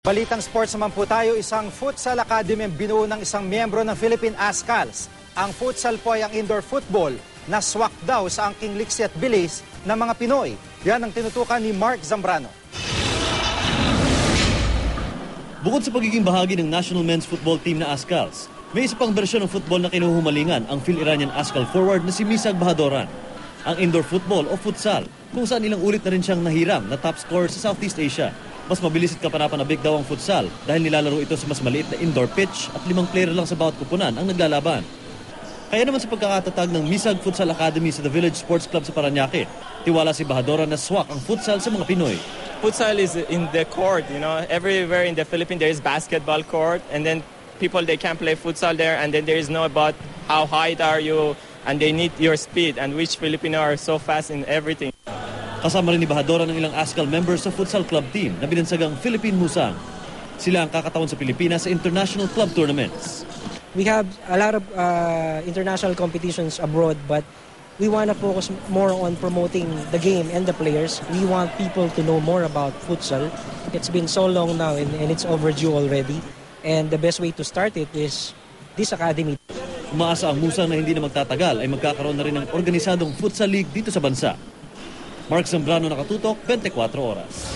Balitang sports naman po tayo, isang futsal academy ang binuo ng isang miyembro ng Philippine Ascals. Ang futsal po ay ang indoor football na swak daw sa angking liksi at bilis ng mga Pinoy. Yan ang tinutukan ni Mark Zambrano. Bukod sa pagiging bahagi ng national men's football team na Ascals, may isa pang bersyon ng football na kinuhumalingan ang Phil-Iranian Ascal forward na si Misag Bahadoran. Ang indoor football o futsal, kung saan ilang ulit na rin siyang nahiram na top scorer sa Southeast Asia. Mas mabilis at kapanapanabik daw ang futsal dahil nilalaro ito sa mas maliit na indoor pitch at 5 player lang sa bawat kupunan ang naglalaban. Kaya naman sa pagkakatatag ng Misag Futsal Academy sa The Village Sports Club sa Parañaque, tiwala si Bahadoran na swak ang futsal sa mga Pinoy. Futsal is in the court, everywhere in the Philippines there is basketball court, and then people they can play futsal there, and then there is no about how high are you, and they need your speed, and which Filipino are so fast in everything. Kasama rin ni Bahadoran ng ilang Ascal members sa futsal club team na binansagang Philippine Musang. Sila ang kakatawan sa Pilipinas sa international club tournaments. We have a lot of international competitions abroad, but we want to focus more on promoting the game and the players. We want people to know more about futsal. It's been so long now and it's overdue already. And the best way to start it is this academy. Umaasa ang Musang na hindi na magtatagal ay magkakaroon na rin ng organisadong futsal league dito sa bansa. Mark Zambrano, Nakatutok, 24 Oras.